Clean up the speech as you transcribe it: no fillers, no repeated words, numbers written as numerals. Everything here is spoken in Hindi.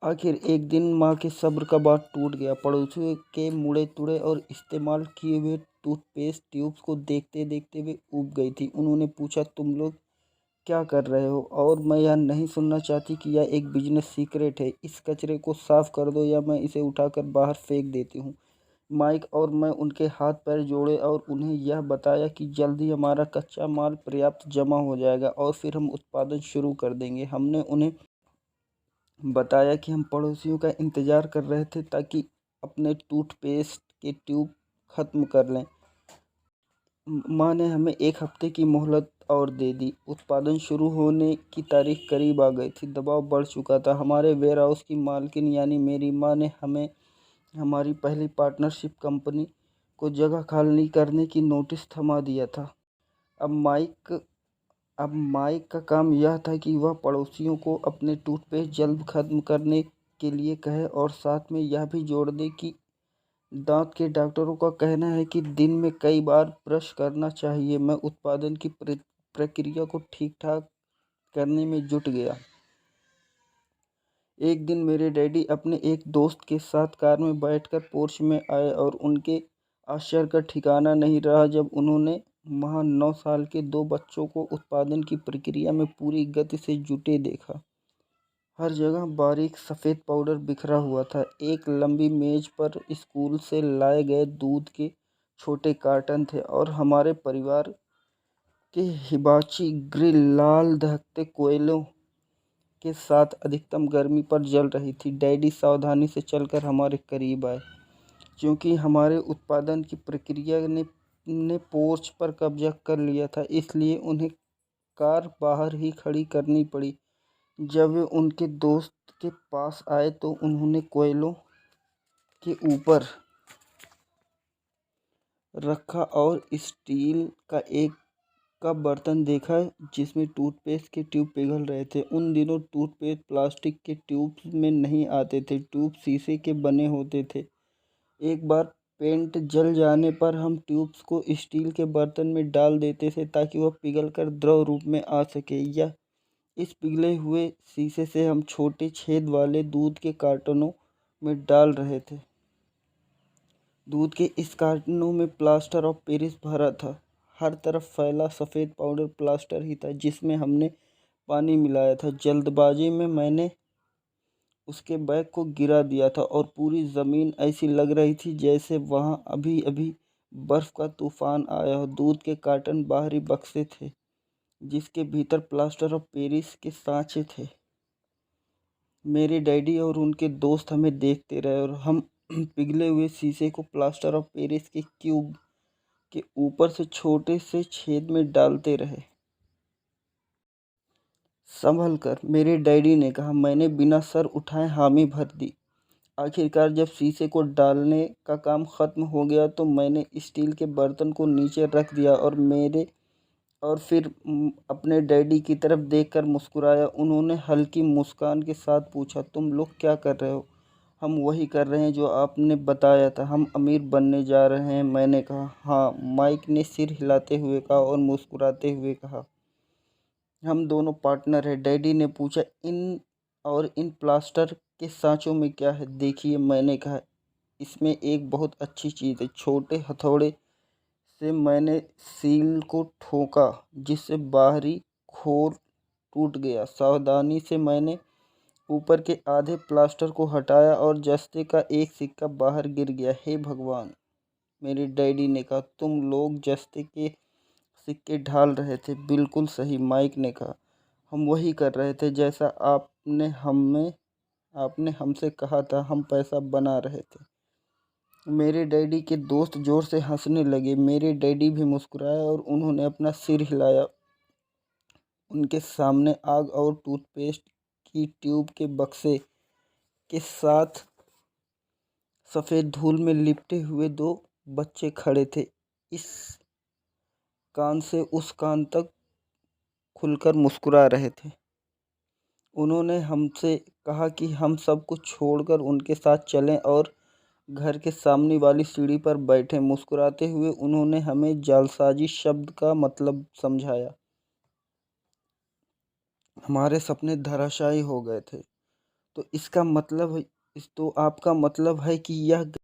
आखिर एक दिन माँ के सब्र का बाँध टूट गया। पड़ोसियों के मुड़े-तुड़े और इस्तेमाल किए हुए टूथपेस्ट ट्यूब्स को देखते-देखते वे ऊब गई थीं। उन्होंने पूछा, तुम लोग क्या कर रहे हो? और मैं यह नहीं सुनना चाहती कि यह एक बिज़नेस सीक्रेट है। इस कचरे को साफ कर दो या मैं इसे उठाकर बाहर फेंक देती हूँ। माइक और मैं उनके हाथ-पैर जोड़े और उन्हें यह बताया कि जल्द ही हमारा कच्चा माल पर्याप्त जमा हो जाएगा और फिर हम उत्पादन शुरू कर देंगे। हमने उन्हें बताया कि हम पड़ोसियों का इंतज़ार कर रहे थे ताकि अपने टूथपेस्ट के ट्यूब ख़त्म कर लें। माँ ने हमें 1 हफ़्ते की मोहलत और दे दी। उत्पादन शुरू होने की तारीख करीब आ गई थी। दबाव बढ़ चुका था। हमारे वेयरहाउस की मालकिन यानी मेरी माँ ने हमें हमारी पहली पार्टनरशिप कंपनी को जगह खाली करने की नोटिस थमा दिया था। अब माइक अब माइक का काम यह था कि वह पड़ोसियों को अपने टूथपेस्ट जल्द ख़त्म करने के लिए कहे और साथ में यह भी जोड़ दे कि दांत के डॉक्टरों का कहना है कि दिन में कई बार ब्रश करना चाहिए। मैं उत्पादन की प्रक्रिया को ठीक-ठाक करने में जुट गया। एक दिन मेरे डैडी अपने एक दोस्त के साथ कार में बैठकर पोर्च में आए और उनके आश्चर्य का ठिकाना नहीं रहा जब उन्होंने वहाँ 9 साल के 2 बच्चों को उत्पादन की प्रक्रिया में पूरी गति से जुटे देखा। हर जगह बारीक सफ़ेद पाउडर बिखरा हुआ था। एक लंबी मेज पर स्कूल से लाए गए दूध के छोटे कार्टन थे और हमारे परिवार के हिबाची ग्रिल लाल दहकते कोयलों के साथ अधिकतम गर्मी पर जल रही थी। डैडी सावधानी से चलकर हमारे करीब आए। क्योंकि हमारे उत्पादन की प्रक्रिया ने पोर्च पर कब्जा कर लिया था, इसलिए उन्हें कार बाहर ही खड़ी करनी पड़ी। जब वे उनके दोस्त के पास आए तो उन्होंने कोयलों के ऊपर रखा और स्टील का एक बर्तन देखा जिसमें टूथपेस्ट के ट्यूब पिघल रहे थे। उन दिनों टूथपेस्ट प्लास्टिक के ट्यूब्स में नहीं आते थे, ट्यूब शीशे के बने होते थे। एक बार पेंट जल जाने पर हम ट्यूब्स को स्टील के बर्तन में डाल देते थे ताकि वह पिघलकर द्रव रूप में आ सके। या इस पिघले हुए शीशे से हम छोटे छेद वाले दूध के कार्टनों में डाल रहे थे। दूध के इस कार्टनों में प्लास्टर ऑफ पेरिस भरा था। हर तरफ फैला सफ़ेद पाउडर प्लास्टर ही था जिसमें हमने पानी मिलाया था। जल्दबाजी में मैंने उसके बैग को गिरा दिया था और पूरी ज़मीन ऐसी लग रही थी जैसे वहाँ अभी-अभी बर्फ़ का तूफ़ान आया हो। दूध के कार्टन बाहरी बक्से थे जिसके भीतर प्लास्टर ऑफ पेरिस के सांचे थे। मेरे डैडी और उनके दोस्त हमें देखते रहे और हम पिघले हुए शीशे को प्लास्टर ऑफ पेरिस के क्यूब के ऊपर से छोटे से छेद में डालते रहे। संभल कर, मेरे डैडी ने कहा। मैंने बिना सर उठाए हामी भर दी। आखिरकार जब शीशे को डालने का काम ख़त्म हो गया तो मैंने स्टील के बर्तन को नीचे रख दिया और फिर अपने डैडी की तरफ देखकर मुस्कुराया। उन्होंने हल्की मुस्कान के साथ पूछा, तुम लोग क्या कर रहे हो? हम वही कर रहे हैं जो आपने बताया था, हम अमीर बनने जा रहे हैं। मैंने कहा, हाँ। माइक ने सिर हिलाते हुए कहा और मुस्कुराते हुए कहा, हम दोनों पार्टनर हैं। डैडी ने पूछा, इन प्लास्टर के सांचों में क्या है? देखिए, मैंने कहा, इसमें एक बहुत अच्छी चीज़ है। छोटे हथौड़े से मैंने सील को ठोका जिससे बाहरी खोल टूट गया। सावधानी से मैंने ऊपर के आधे प्लास्टर को हटाया और जस्ते का एक सिक्का बाहर गिर गया। हे भगवान, मेरे डैडी ने कहा, तुम लोग जस्ते के सिक्के ढाल रहे थे? बिल्कुल सही, माइक ने कहा। हम वही कर रहे थे जैसा आपने हमसे कहा था। हम पैसा बना रहे थे। मेरे डैडी के दोस्त ज़ोर से हंसने लगे। मेरे डैडी भी मुस्कुराए और उन्होंने अपना सिर हिलाया। उनके सामने आग और टूथपेस्ट की ट्यूब के बक्से के साथ सफ़ेद धूल में लिपटे हुए 2 बच्चे खड़े थे, इस कान से उस कान तक खुलकर मुस्कुरा रहे थे। उन्होंने हमसे कहा कि हम सब कुछ छोड़कर उनके साथ चलें और घर के सामने वाली सीढ़ी पर बैठें। मुस्कुराते हुए उन्होंने हमें जालसाजी शब्द का मतलब समझाया। हमारे सपने धराशायी हो गए थे। तो इसका मतलब है, इस तो आपका मतलब है कि यह